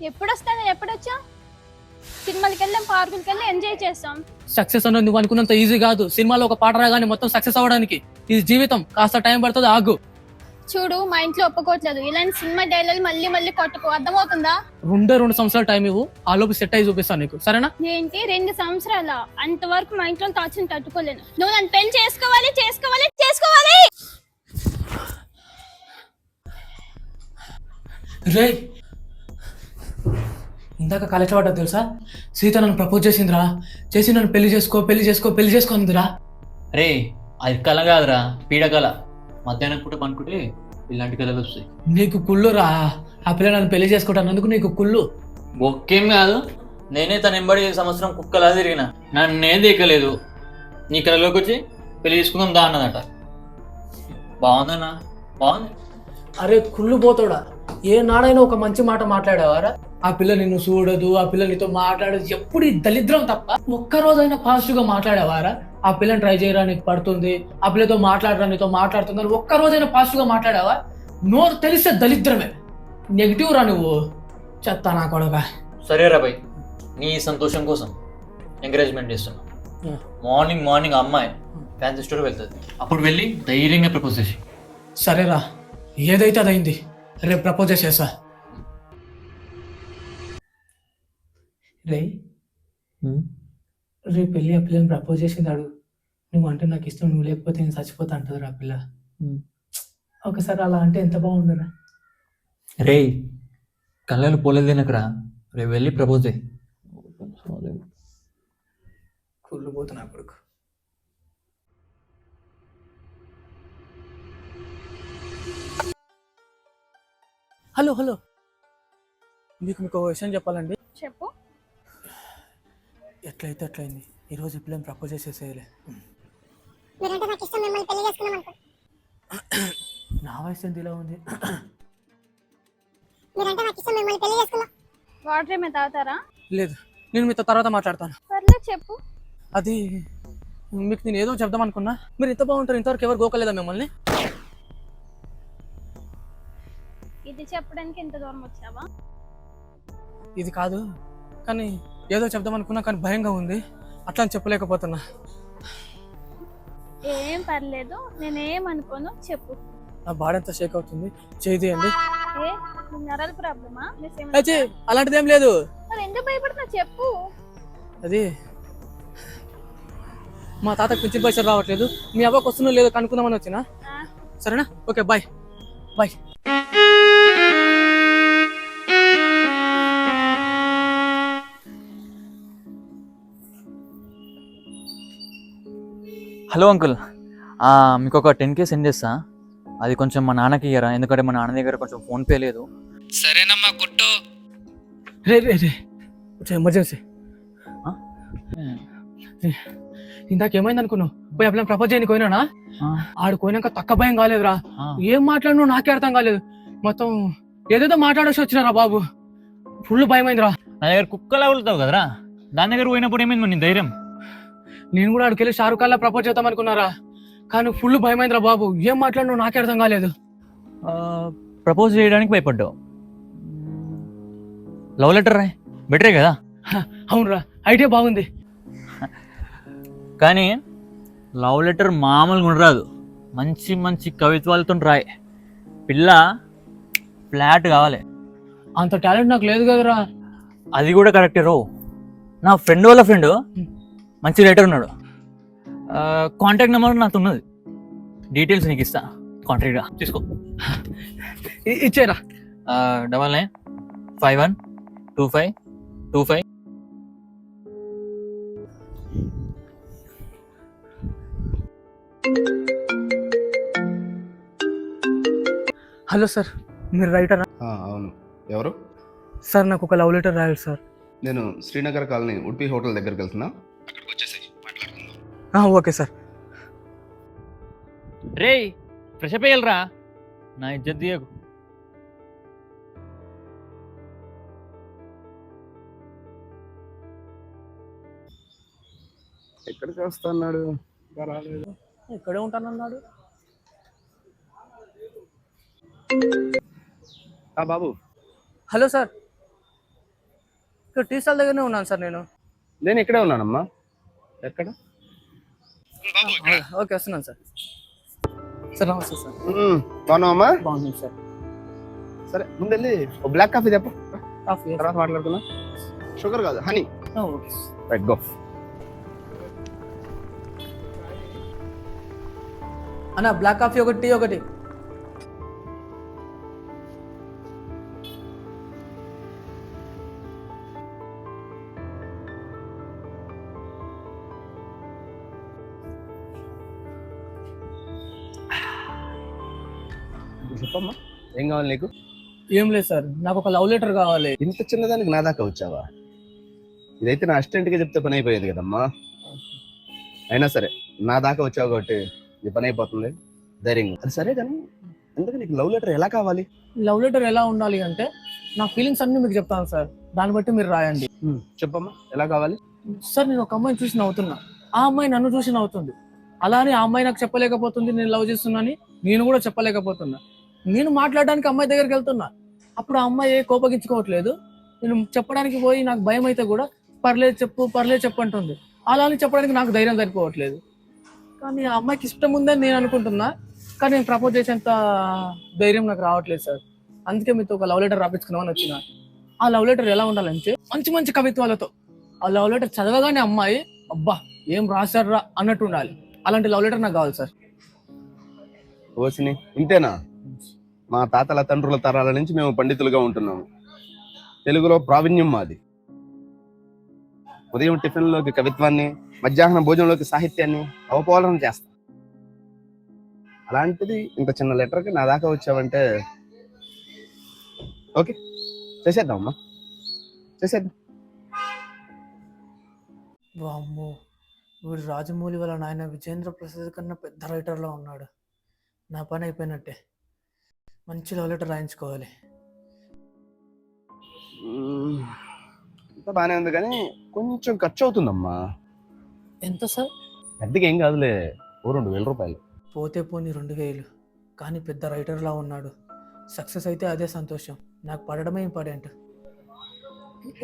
ఎప్పుడొస్తాను ఎప్పుడొచ్చా? సినిమాలకి వెళ్ళాం, పార్కులకి వెళ్ళి ఎంజాయ్ చేస్తాం. సక్సెస్ అన్నది నువ్వు అనుకున్నంత ఈజీ కాదు. సినిమాలో ఒక పాట రాగానే మొత్తం సక్సెస్ అవ్వడానికి. ఇది జీవితం, కాస్త టైం పడుతుంది, ఆగు. చూడు, మా ఇంట్లో ఒప్పుకోవట్లేదు. ఇలాంటి సినిమా డైలాగ్ మళ్ళీ మళ్ళీ కొట్టుకో, అర్థమవుతుందా? 2 సంవత్సరాలు టైం ఇవ్వు, ఆ లోపు సెట్ అయ్యి చూపిస్తాను నీకు, సరేనా? ఏంటి 2 సంవత్సరాల? అంతవరకు మా ఇంట్లో టార్చర్ తట్టుకోలేను. నువ్వు నన్ను పెళ్లి చేసుకోవాలి చేసుకోవాలి చేసుకోవాలి. రే, ఇందాక కాలేజ్ పడ్డా తెలుసా? సీత నన్ను ప్రపోజ్ చేసిందిరా. చేసి నన్ను పెళ్లి చేసుకో పెళ్లి చేసుకో పెళ్లి చేసుకుందిరా. రే, అది కళ కాదురా, పీడకళ. మధ్యాహ్నం పూట పనుకుంటే ఇలాంటి కళలు వస్తాయి. నీకు కుళ్ళురా, ఆ పిల్ల నన్ను పెళ్లి చేసుకుంటానందుకు నీకు కుళ్ళు. ఒక్కేం కాదు, నేనే తన ఎంబడి సంవత్సరం కుక్కలా తిరిగిన, నన్నేం దిక్కలేదు. నీ కళలోకి వచ్చి పెళ్లి చేసుకుందాం దా అన్నదట. బాగుందన్నా, బాగుంది. అరే కుళ్ళు పోతాడా, ఏ నాడైనా ఒక మంచి మాట మాట్లాడేవారా? ఆ పిల్ల నిన్ను చూడదు, ఆ పిల్ల నీతో మాట్లాడదు, ఎప్పుడు ఈ దరిద్రం తప్ప. ఒక్కరోజైనా పాజిటివ్ గా మాట్లాడేవారా? ఆ పిల్లని ట్రై చేయరా, నీకు పడుతుంది, ఆ పిల్లతో మాట్లాడరా, నీతో మాట్లాడుతుంది అని ఒక్కరోజైనా పాజిటివ్ గా మాట్లాడావా? నోరు తెలిస్తే దరిద్రమే, నెగిటివ్ రా నువ్వు, చెత్త నా కొడక. సరేరా భయ్, నీ సంతోషం కోసం ఎంకరేజ్మెంట్ చేస్తున్నా. మార్నింగ్ అమ్మాయి ఫ్యాన్సీ స్టోర్ వెళ్తుంది, అప్పుడు వెళ్ళి ధైర్యంగా ప్రపోజ్ చేసి. సరేరా, ఏదైతే అదైంది, రేపు ప్రపోజ్ చేసేసా. రే, రేపు వెళ్ళి ఆ పిల్లని ప్రపోజ్ చేసింది అడుగు. నువ్వు అంటే నాకు ఇష్టం, నువ్వు లేకపోతే నేను చచ్చిపోతా అంటుంది ఆ పిల్ల. ఒకసారి అలా అంటే ఎంత బాగుండరా. రే, కళ్ళలు పోలేదు తినకరా, రేపు వెళ్ళి ప్రపోజ్ చేయి. కుళ్ళు పోతున్నా కొడుకు. హలో హలో, మీకు ఒక విషయం చెప్పాలండి. చెప్పు. ఎట్లయితే అట్లయింది, ఈరోజు ఇప్పుడు ప్రపోజ్ చేసేసేయలే. నా వయసు ఎంత ఇలా ఉంది. వాటర్ ఏమైనా తాగుతారా? లేదు, నేను మీతో తర్వాత మాట్లాడతాను. పర్లేదు, చెప్పు. అది మీకు నేను ఏదో చెప్దాం అనుకున్నా. మీరు ఇంత బాగుంటారు, ఇంతవరకు ఎవరు గోకలేదా మిమ్మల్ని? ఇది చెప్పడానికి ఎంత దూరం వచ్చావా? ఇది కాదు, కానీ ఏదో చెప్దాం అనుకున్నా, కానీ భయంగా ఉంది, అట్లా అని చెప్పలేకపోతున్నా. ఏం పర్లేదు, నేనేం అనుకోను, చెప్పు. నా బాడీ అంతా షేక్ అవుతుంది, చేయి అండి. ఏ నరాల ప్రాబ్లమా? అలాంటిది ఏం లేదు. మరి ఎందుకు భయపడుతున్నా, చెప్పు. అది మా తాతకు పింఛన్ పైసలు రావట్లేదు, మీ అవ్వకు వస్తున్నా లేదో కనుక్కుందామని వచ్చినా. సరేనా? Okay, bye bye. Hello uncle, మీకు ఒక 10K సెండ్ చేస్తా. అది కొంచెం మా నాన్నకి ఇయ్యరా, ఎందుకంటే మా నాన్న దగ్గర కొంచెం ఫోన్పే లేదు. సరేనమ్మా, కొట్టు. రే రే రే, ఎమర్జెన్సీ. ఇందాకేమైంది అనుకున్నావు? పోయి అప్పుడు ప్రపోజ్ చేయని పోయినా, ఆడు పోయినాక తక్క భయం కాలేదురా. ఏం మాట్లాడినా నాకే అర్థం కాలేదు, మొత్తం ఏదేదో మాట్లాడేసి వచ్చినారా బాబు. ఫుల్ భయం అయిందిరా. నా దగ్గర కుక్కలా వెళ్తావు కదరా, దాని దగ్గర పోయినప్పుడు ఏమైంది నీ ధైర్యం? నేను కూడా ఆడికెళ్ళి షారుఖ్ ఖాన్ లా ప్రపోజ్ చేద్దాం అనుకున్నారా, కానీ ఫుల్ భయమైందిరా బాబు. ఏం మాట్లాడినా నాకే అర్థం కాలేదు. ప్రపోజ్ చేయడానికి భయపడ్డావు. లవ్ లెటర్ బెటరే కదా? అవునరా, ఐడియా బాగుంది. కానీ లవ్ లెటర్ మామూలుగా ఉండరాదు, మంచి మంచి కవిత్వాలతో రాయి. పిల్ల ఫ్లాట్ కావాలి. అంత టాలెంట్ నాకు లేదు కదరా. అది కూడా కరెక్టే రో. నా ఫ్రెండ్ వాళ్ళ ఫ్రెండ్ మంచి రైటర్ ఉన్నాడు, కాంటాక్ట్ నెంబర్ నాకు ఉన్నది, డీటెయిల్స్ నీకు ఇస్తా, కాంటాక్ట్గా తీసుకో. ఇచ్చేరా. 99512525. హలో సార్, మీరు రైటరా? అవును, ఎవరు? సార్, నాకు ఒక లవ్ లెటర్ రాయాలి సార్. నేను శ్రీనగర్ కాలనీ ఉడ్పీ హోటల్ దగ్గరికి వెళ్తున్నా. Okay sir. రే, ఫ్రెష్ అప్ అయ్యాలరా, నా ఇజ్జత్ తీయకు. ఎక్కడికి వస్తున్నాడు? ఇక్కడే ఉంటానన్నాడు. బాబు, హలో సార్. ఇక్కడ టీ స్టాల్ దగ్గరనే ఉన్నాను సార్ నేను. నేను ఇక్కడే ఉన్నానమ్మా. ఎక్కడ? ఓకే వస్తున్నాను సార్. సార్ నమస్తే సార్. బాగున్నావమ్మా? బాగుంది సార్. సరే ముందు వెళ్ళి ఒక బ్లాక్ కాఫీ చెప్పు, కాఫీ తర్వాత మాట్లాడుతున్నా. షుగర్ కాదు, హనీ. Okay right, go. అన్న బ్లాక్ కాఫీ ఒకటి, టీ ఒకటి. చెప్పమ్మా, ఏం కావాలి నీకు? ఏం లేదు సార్, నాకు ఒక లవ్ లెటర్ కావాలి. ఇంత చిన్నదానికి నా దాకా వచ్చావా? ఇదైతే నా అసిస్టెంట్గా చెప్తే పని అయిపోయేది కదమ్మా. అయినా సరే నా దాకా వచ్చావు కాబట్టి ఈ పని అయిపోతుంది, ధైర్యంగా. అది సరే కానీ ఎందుకు నీకు లవ్ లెటర్ ఎలా కావాలి? లవ్ లెటర్ ఎలా ఉండాలి అంటే నా ఫీలింగ్స్ అన్ని మీకు చెప్తాను సార్, దాన్ని బట్టి మీరు రాయండి. చెప్పమ్మా, ఎలా కావాలి? సార్ నేను ఒక అమ్మాయిని చూసి నవ్వుతున్నా, ఆ అమ్మాయి నన్ను చూసి నవ్వుతుంది. అలానే ఆ అమ్మాయి నాకు చెప్పలేకపోతుంది నేను లవ్ చేస్తున్నాని, నేను కూడా చెప్పలేకపోతున్నా. నేను మాట్లాడడానికి అమ్మాయి దగ్గరికి వెళ్తున్నా, అప్పుడు ఆ అమ్మాయి కోపగించుకోవట్లేదు. నేను చెప్పడానికి పోయి నాకు భయం అయితే కూడా పర్లేదు చెప్పు అంటుంది. అలా అని చెప్పడానికి నాకు ధైర్యం సరిపోవట్లేదు. కానీ ఆ అమ్మాయికి ఇష్టం ఉందని నేను అనుకుంటున్నా, కానీ నేను ప్రపోజ్ చేసేంత ధైర్యం నాకు రావట్లేదు సార్. అందుకే మీతో ఒక లవ్ లెటర్ రాపించుకున్నామని వచ్చిన. ఆ లవ్ లెటర్ ఎలా ఉండాలంటే మంచి మంచి కవిత్వాలతో, ఆ లవ్ లెటర్ చదవగానే అమ్మాయి అబ్బా ఏం రాశారా అన్నట్టు ఉండాలి. అలాంటి లవ్ లెటర్ నాకు కావాలి సార్. ఓసిని ఇంతేనా? మా తాతల తండ్రుల తరాల నుంచి మేము పండితులుగా ఉంటున్నాము. తెలుగులో ప్రావీణ్యం మాది. ఉదయం టిఫిన్లోకి కవిత్వాన్ని, మధ్యాహ్నం భోజనంలోకి సాహిత్యాన్ని అవపోలనం చేస్తాం. అలాంటిది ఇంత చిన్న లెటర్కి నా దాకా వచ్చావంటే ఓకే, చేసేద్దాం అమ్మా, చేసేద్దాం. వామ్మో, వీడు రాజమౌళి వాళ్ళ నాయన విజేంద్ర ప్రసాద్ కన్నా పెద్ద రైటర్లో ఉన్నాడు. నా పని అయిపోయినట్టే, మంచి లవ్ లెటర్ రాయించుకోవాలి. అంతా బాగానే ఉంది కానీ కొంచెం ఖర్చు అవుతుందమ్మా. ఎంత సార్? పెద్దగా ఏం కాదులే, ఓ 2,000 రూపాయలు. పోతే పోనీ 2,000, కానీ పెద్ద రైటర్లా ఉన్నాడు. సక్సెస్ అయితే అదే సంతోషం, నాకు పడడమే ఇంపార్టెంట్.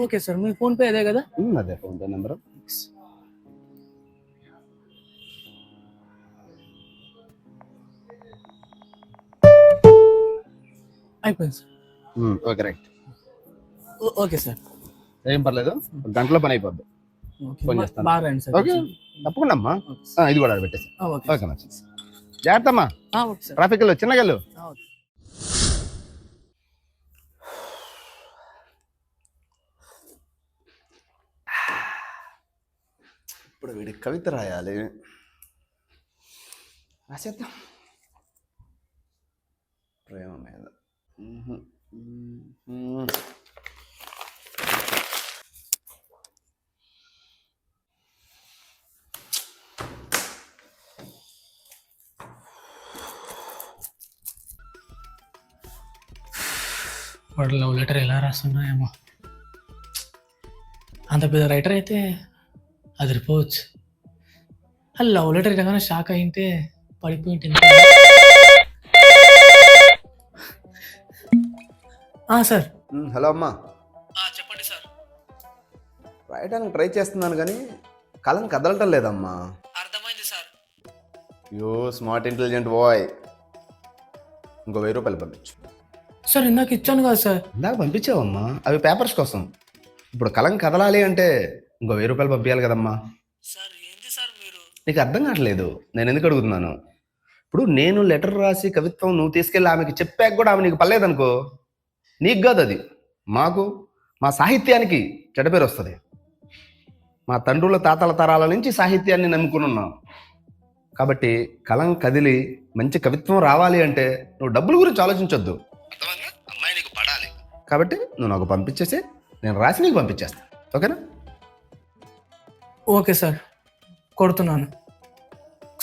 ఓకే సార్, మీ ఫోన్పే అదే కదా? అదే ఫోన్పే నెంబరు. అయిపోయింది sir. Okay right. Okay sir, ఏం పర్లేదు, గంటలో పని అయిపోద్ది. ఫోన్ చేస్తాను. బాగా రండి సార్. ఓకే తప్పకుండా అమ్మా. ఇది కూడా పెట్టేసి. ఓకే ఓకే అమ్మా, జాగ్రత్త అమ్మా. Okay sir. ట్రాఫిక్ వెళ్ళు, చిన్నగా వెళ్ళు. ఓకే. ఇప్పుడు వీడి కవిత రాయాలి, రాసేద్దాం. ప్రేమ మీద. వాడు లవ్ లెటర్ ఎలా రాస్తున్నాయేమో. అంత పెద్ద రైటర్ అయితే అదిరిపోవచ్చు. ఆ లవ్ లెటర్ ఎలాగైనా షాక్ అయింటే పడిపోయి ఉంటుంది. సార్. హలో అమ్మా. చెప్పండి సార్. రాయడానికి ట్రై చేస్తున్నాను కానీ కలం కదలటం లేదమ్మా. అర్థమైంది సార్. యో స్మార్ట్ ఇంటెలిజెంట్ బాయ్. ఇంకో 1000 రూపాయలు పంపించు. సార్ ఇందాక ఇచ్చాను కదా సార్. ఇందాక పంపించావమ్మా, అవి పేపర్స్ కోసం. ఇప్పుడు కలం కదలాలి అంటే ఇంకో 1000 రూపాయలు పంపించాలి కదమ్మా. సార్ ఏంటి సార్ మీరు? నీకు అర్థం కావట్లేదు నేను ఎందుకు అడుగుతున్నాను. ఇప్పుడు నేను లెటర్ రాసి కవిత్వం నువ్వు తీసుకెళ్ళి ఆమెకి చెప్పాక కూడా ఆమె నీకు పర్లేదనుకో, నీకు కాదు అది, మాకు, మా సాహిత్యానికి చెడ్డ పేరు వస్తుంది. మా తండ్రుల తాతల తరాల నుంచి సాహిత్యాన్ని నమ్ముకుని ఉన్నాం. కాబట్టి కలం కదిలి మంచి కవిత్వం రావాలి అంటే నువ్వు డబ్బుల గురించి ఆలోచించొద్దు. అమ్మాయి నీకు పడాలి కాబట్టి నువ్వు నాకు పంపించేసి నేను రాసి నీకు పంపించేస్తాను. ఓకేనా? ఓకే సార్, కొడుతున్నాను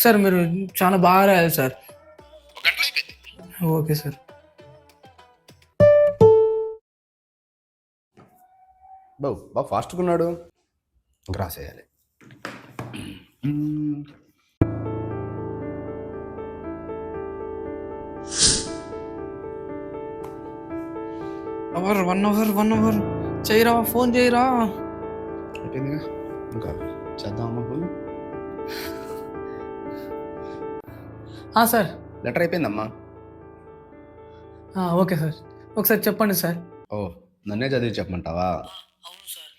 సార్. మీరు చాలా బాగా రాయాలి సార్. Okay sir. బాగా ఫాస్ట్గా ఉన్నాడు, ఇంకా రాసేయాలి. వన్ అవర్ చేయరా, ఫోన్ చేయరా. అయిపోయిందిగా, ఇంకా చేద్దామమ్మా ఫోన్. సార్. లెటర్ అయిపోయిందమ్మా. ఓకే సార్, ఒకసారి చెప్పండి సార్. ఓ, నన్నే చదివి చెప్పమంటావా? అవును సార్.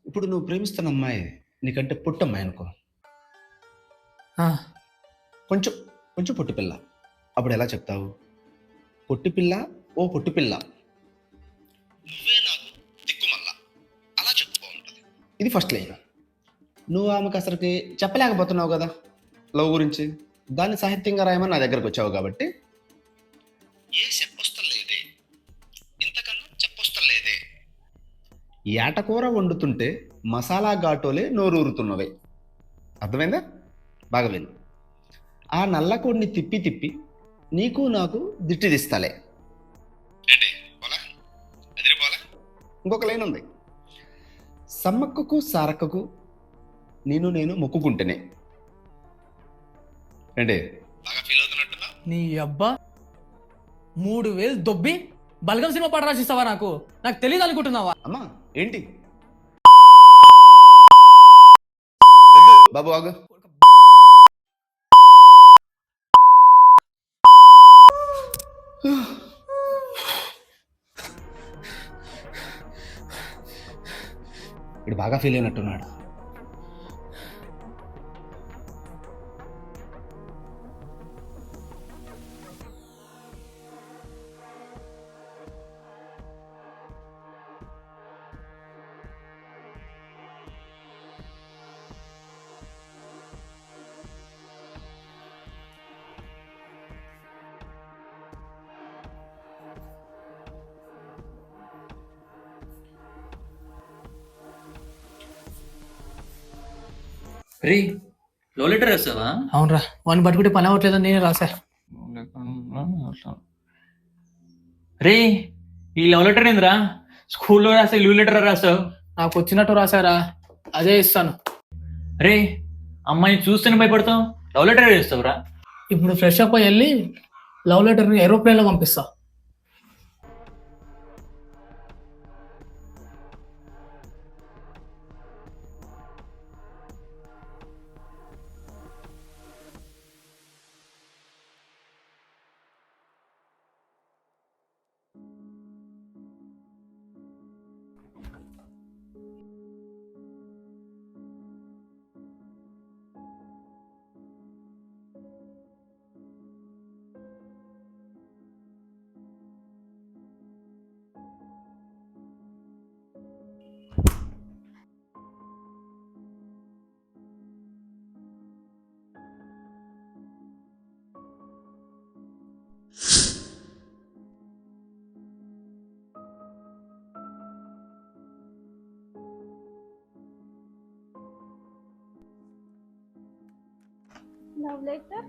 ఇప్పుడు నువ్వు ప్రేమిస్తున్న అమ్మాయి నీకంటే పుట్టమ్మాయి అనుకో, కొంచెం కొంచెం పొట్టి పిల్ల. అప్పుడు ఎలా చెప్తావు? పొట్టి పిల్ల, ఓ పొట్టి పిల్ల, నువ్వే నాకు దిక్కుమల్లా, అలా చెప్పుకో ఉంటుంది. ఇది ఫస్ట్ లైన్. నువ్వు ఆమెకు అసలుకి చెప్పలేకపోతున్నావు కదా లవ్ గురించి, దాన్ని సాహిత్యంగా రాయమని నా దగ్గరకు వచ్చావు కాబట్టి ఏ చెప్పొస్తలేదే, ఇంతకన్నా చెప్పొస్తలేదే. ఏటకూర వండుతుంటే మసాలా ఘాటోలే నోరూరుతున్నవే. అర్థమైందా? బాగా విను. ఆ నల్లకోడిని తిప్పి తిప్పి నీకు నాకు దిష్టి తీస్తాలే. ఇంకొక లైన్ ఉంది. సమ్మక్కకు సారక్కకు నేను మొక్కుకుంటేనే. ఏంటి బాగా ఫీల్ అవుతున్నట్టున్నా? నీ అబ్బా 3000 దొబ్బి బలగం సినిమా పాట రాసిస్తావా? నాకు తెలియదు అనుకుంటున్నావా? అమ్మా ఏంటి బాబు ఆగు. ఇప్పుడు బాగా ఫీల్ అయినట్టున్నాడు. రే, లవ్ లెటర్ రాస్తావా? అవునరా, వాడిని పట్టుకుంటే పని అవ్వట్లేదని నేనే రాసా. రే, ఈ లవ్ లెటర్ ఏందిరా? స్కూల్లో రాస్తే లవ్ లెటర్ రాస్తావు? నాకు వచ్చినట్టు రాసారా, అదే ఇస్తాను. రే, అమ్మాయిని చూస్తేనే భయపడతావు, లవ్ లెటర్ వేస్తావురా? ఇప్పుడు ఫ్రెష్ అప్ అయ్యి వెళ్ళి లవ్ లెటర్ని ఏరోప్లేన్లో పంపిస్తా. లవ్ లెటర్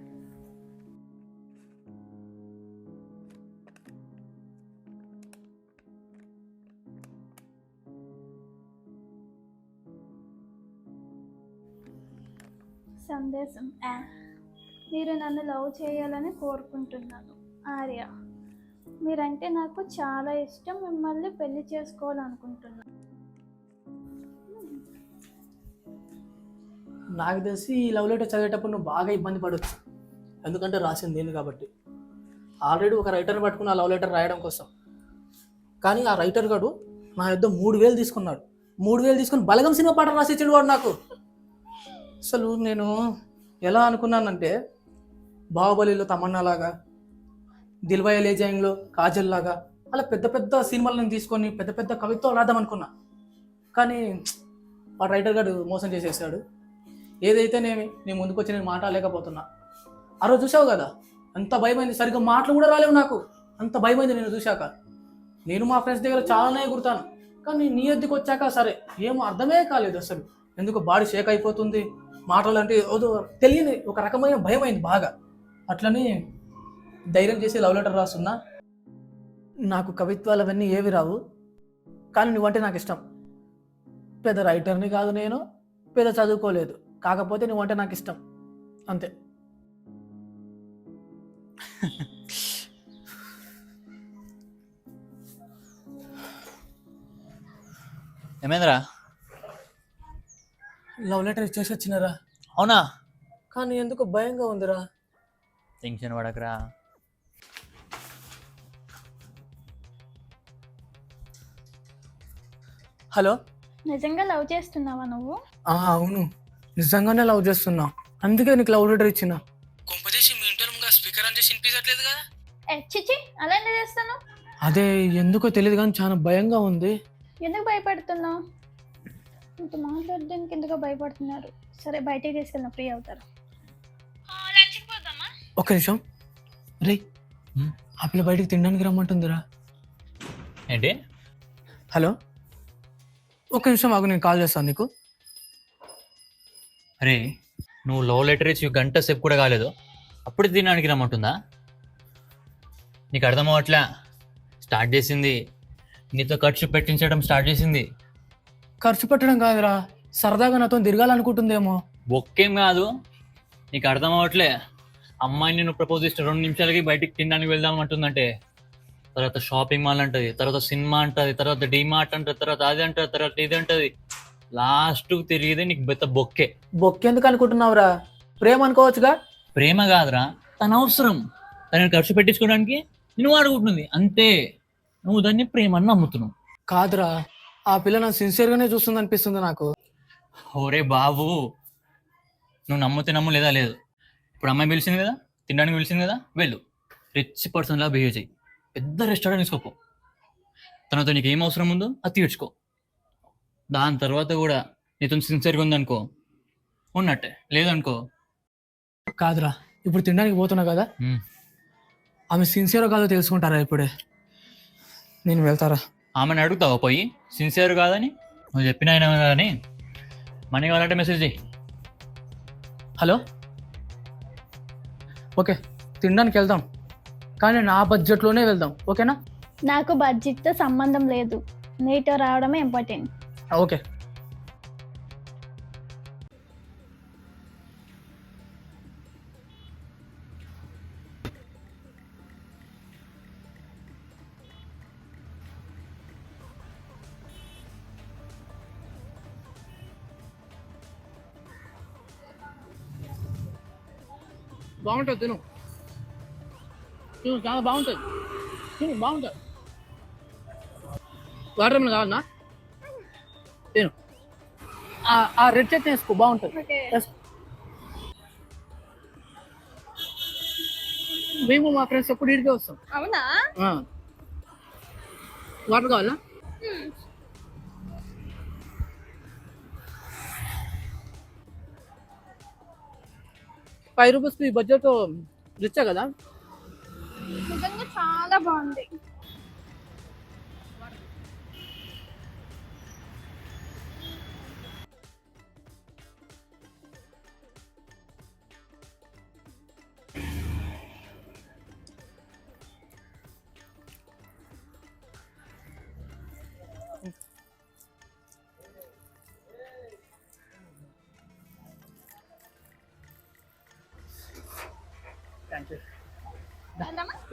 సందేశం. మీరు నన్ను లవ్ చేయాలని కోరుకుంటున్నాను ఆర్య. మీరంటే నాకు చాలా ఇష్టం, మిమ్మల్ని పెళ్లి చేసుకోవాలనుకుంటున్నాను. నాకు తెలిసి ఈ లవ్ లెటర్ చదివేటప్పుడు నువ్వు బాగా ఇబ్బంది పడవచ్చు, ఎందుకంటే రాసింది నేను కాబట్టి. ఆల్రెడీ ఒక రైటర్ని పట్టుకున్న లవ్ లెటర్ రాయడం కోసం, కానీ ఆ రైటర్ గాడు నా యొద్ద 3000 తీసుకున్నాడు. 3000 తీసుకుని బలగం సినిమా పాట రాసిచ్చాడు వాడు నాకు. అసలు నేను ఎలా అనుకున్నానంటే, బాహుబలిలో తమన్నా లాగా, దిల్వాలే లే జాయేంగేలో కాజల్ లాగా, అలా పెద్ద పెద్ద సినిమాలను తీసుకొని పెద్ద పెద్ద కవిత్వాలు రాద్దాం అనుకున్నా. కానీ ఆ రైటర్ గారు మోసం చేసేసాడు. ఏదైతేనేమి నేను ముందుకు వచ్చి నేను మాట్లాడలేకపోతున్నా. ఆ రోజు చూసావు కదా, అంత భయమైంది, సరిగ్గా మాటలు కూడా రాలేవు నాకు, అంత భయమైంది నేను చూశాక. నేను మా ఫ్రెండ్స్ దగ్గర చాలానే ఎగురుతాను, కానీ నీ ఎద్దుకు వచ్చాక సరే ఏమో అర్థమే కాలేదు అసలు. ఎందుకు బాడీ షేక్ అయిపోతుంది, మాటలంటే ఏదో తెలియని ఒక రకమైన భయం అయింది బాగా. అట్లని ధైర్యం చేసి లవ్ లెటర్ రాస్తున్నా. నాకు కవిత్వాలు అవన్నీ ఏవి రావు, కానీ నువ్వంటే నాకు ఇష్టం. పెద్ద రైటర్ని కాదు నేను, పెద్ద చదువుకోలేదు, కాకపోతే నువ్వంటే నాకు ఇష్టం అంతే. ఏమైందిరా? లవ్ లెటర్ ఇచ్చేసి వచ్చినారా, అవునా? కానీ ఎందుకు భయంగా ఉందిరా. టెన్షన్ పడకరా. హలో. నిజంగా లవ్ చేస్తున్నావా నువ్వు? అవును, నిజంగానే లవ్ చేస్తున్నా, అందుకే నీకు లవ్ లెటర్ ఇచ్చిన. కొంపదేశి మీ ఇంట్లో స్పీకర్ అని చేసి వినిపించట్లేదు కదా. చిచి, అలా ఎందుకు చేస్తాను? అదే ఎందుకో తెలియదు కానీ చాలా భయంగా ఉంది. ఎందుకు భయపడుతున్నావు? ఇంత మాట్లాడడానికి ఎందుకు భయపడుతున్నారు? సరే, బయటికి తీసుకెళ్ళిన ఫ్రీ అవుతారు. ఒక్క నిమిషం రే, ఆ పిల్ల బయటికి తినడానికి రమ్మంటుందిరా. ఏంటి? హలో, ఒక్క నిమిషం ఆగు, నేను కాల్ చేస్తాను నీకు. అరే, నువ్వు లవ్ లెటర్ ఇచ్చి గంట సేపు కూడా కాలేదు, అప్పుడు తినడానికి రమ్మంటుందా? నీకు అర్థం అవ్వట్లే. స్టార్ట్ చేసింది నీతో ఖర్చు పెట్టించడం స్టార్ట్ చేసింది. ఖర్చు పెట్టడం కాదురా, సరదాగా నాతో తిరగాలనుకుంటుందేమో. ఒక్కేం కాదు, నీకు అర్థం అవ్వట్లే. అమ్మాయిని నేను ప్రపోజ్ చేస్తే 2 నిమిషాలకి బయటికి తినడానికి వెళ్దాం అంటుందంటే, తర్వాత షాపింగ్ మాల్ అంటది, తర్వాత సినిమా అంటది, తర్వాత డిమార్ట్ అంటది, తర్వాత అది అంటది, తర్వాత ఇది అంటది. లాస్ట్ తిరిగితే నీకు బెత్త బొక్కే. బొక్కెందుకు అనుకుంటున్నావురా, ప్రేమ అనుకోవచ్చుగా. ప్రేమ కాదురా, తన అవసరం. తనని ఖర్చు పెట్టించుకోవడానికి నేను వాడుకుంటుంది అంతే. నువ్వు దాన్ని ప్రేమ అని నమ్ముతున్నావు. కాదురా, ఆ పిల్ల నా సిన్సియర్గానే చూస్తుంది అనిపిస్తుంది నాకు. ఓరే బాబు, నువ్వు నమ్మితే నమ్ము లేదా లేదు. ఇప్పుడు అమ్మాయి పిలిచింది కదా, తినడానికి పిలిచింది కదా, వెళ్ళు. రిచ్ పర్సన్లా బిహేవ్ చేయి, పెద్ద రెస్టారెంట్ తీసుకోపో. తనతో నీకు ఏం అవసరం ఉందో అది తీర్చుకో. దాని తర్వాత కూడా నీతో సిన్సియర్గా ఉందనుకో ఉన్నట్టే, లేదనుకో. కాదురా, ఇప్పుడు తినడానికి పోతున్నా కదా, ఆమె సిన్సియర్ కాదో తెలుసుకుంటారా ఇప్పుడే. నేను వెళ్తారా? ఆమెను అడుగుతావా పోయి సిన్సియర్ కాదని? నువ్వు చెప్పిన ఆయన కానీ మనీ కావాలంటే మెసేజ్ చేయి. హలో, ఓకే, తినడానికి వెళ్దాం, కానీ నా బడ్జెట్లోనే వెళ్దాం, ఓకేనా? నాకు బడ్జెట్తో సంబంధం లేదు, నీతో రావడమే ఇంపార్టెంట్. ఓకే. బాగుంటుంది, తిను తిను, చాలా బాగుంటుంది, తిను, బాగుంటుంది. వాటర్ మిలన్ కావాలన్నా? తిను. ఆ రెడ్ చట్నీ వేసుకో, బాగుంటుంది. మేము మా ఫ్రెండ్స్ ఎప్పుడు ఇడికే వస్తాం. అవునా? వాటర్ కావాలా? ₹5 ఈ బడ్జెట్ రిచ్చా కదా. నిజంగా చాలా బాగుంది.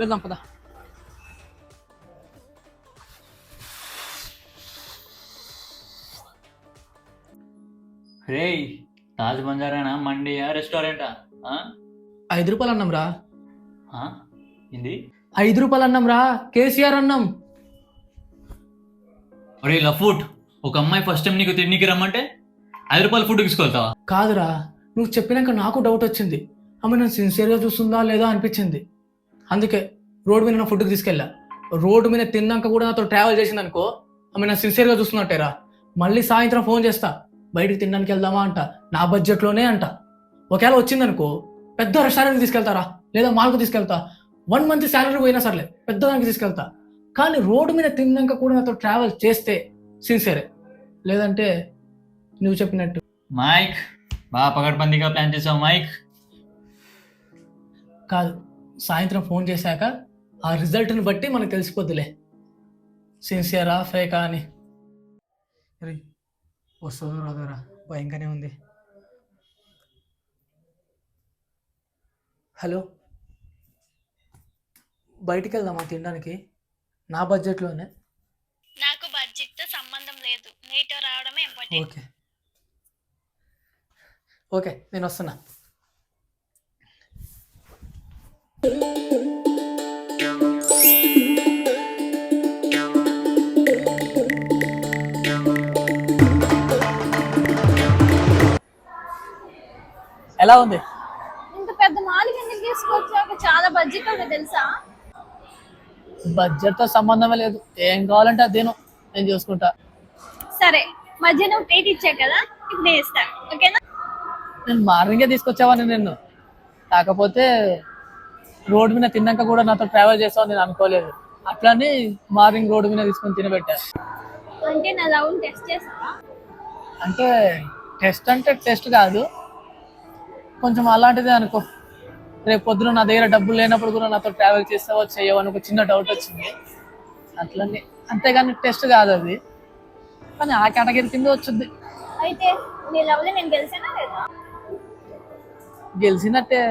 వెళ్దాం పద. రే, తాజ్ బంజారానా, మండియా, రెస్టారెంటా? ₹5 అన్నం రా. ఏంది ₹5 అన్నం రా, కేసీఆర్ అన్నం. అరే లఫూట్, ఒక అమ్మాయి ఫస్ట్ టైం నీకు తిండికి రమ్మంటే ₹5 ఫుడ్ తీసుకెళ్తావా? కాదురా, నువ్వు చెప్పినాక నాకు డౌట్ వచ్చింది, ఆమె నన్ను సిన్సియర్గా చూస్తుందా లేదా అనిపించింది. అందుకే రోడ్డు మీద నా ఫుడ్కి తీసుకెళ్ళా. రోడ్డు మీద తిన్నాక కూడా నాతో ట్రావెల్ చేసింది అనుకో, ఆమె నా సిన్సియర్గా చూస్తున్నట్టేరా. మళ్ళీ సాయంత్రం ఫోన్ చేస్తా, బయటికి తినడానికి వెళ్దామా అంట, నా బడ్జెట్లోనే అంట. ఒకవేళ వచ్చిందనుకో పెద్ద రెస్టారెంట్కి తీసుకెళ్తారా, లేదా మాల్కు తీసుకెళ్తా. 1 మంత్ శాలరీ పోయినా సర్లే, పెద్దదానికి తీసుకెళ్తా. కానీ రోడ్డు మీద తిన్నాక కూడా నాతో ట్రావెల్ చేస్తే సిన్సియరే, లేదంటే నువ్వు చెప్పినట్టు. మైక్, బాగా పకడ్బందీగా ప్లాన్ చేసావు మైక్. కాదు, సాయంత్రం ఫోన్ చేశాక ఆ రిజల్ట్ని బట్టి మనకు తెలిసిపోద్దులే సిన్సియరా ఫేకా అని. వస్తుందో రాదోరా, భయంగానే ఉంది. హలో, బయటికి వెళ్దామా తినడానికి? నా బడ్జెట్లోనే. నాకు బడ్జెట్తో సంబంధం లేదు, నీతో రావడమే ఇంపార్టెంట్. ఓకే ఓకే నేను వస్తున్నా. ఎలా ఉంది? ఇంత పెద్ద మాలిక ఎందుకు తీసుకొచ్చాక? చాలా బడ్జెట్ అవుతుంది తెలుసా? బడ్జెట్తో సంబంధమే లేదు, ఏం కావాలంటే అది నేను చూసుకుంటా. సరే, మధ్య నువ్వు ట్రీట్ ఇచ్చా కదా, ఇప్పుడు నేను ఇస్తాను, ఓకేనా? నేను మార్నింగే తీసుకొచ్చావని నిన్ను, కాకపోతే రోడ్డు మీద తిన్నాక కూడా నాతో ట్రావెల్ చేస్తావని నేను అనుకోలేదు. అట్లానే మార్నింగ్ రోడ్డు మీద తీసుకొని తినబెట్టా. అంటే నా లవ్ టెస్ట్ చేస్తావా? అంటే టెస్ట్ కాదు, కొంచెం అలాంటిదే అనుకో. రేపు పొద్దున నా దగ్గర డబ్బులు లేనప్పుడు కూడా నాతో ట్రావెల్ చేస్తావో చేయవో అని ఒక చిన్న డౌట్ వచ్చింది, అట్లనే. అంతేగాని టెస్ట్ కాదు అది, కానీ ఆ కేటగిరీ కింద వచ్చింది. అయితే నీ లవ్ లో నేను గెలిచానా లేదా? గెలిచినట్టే.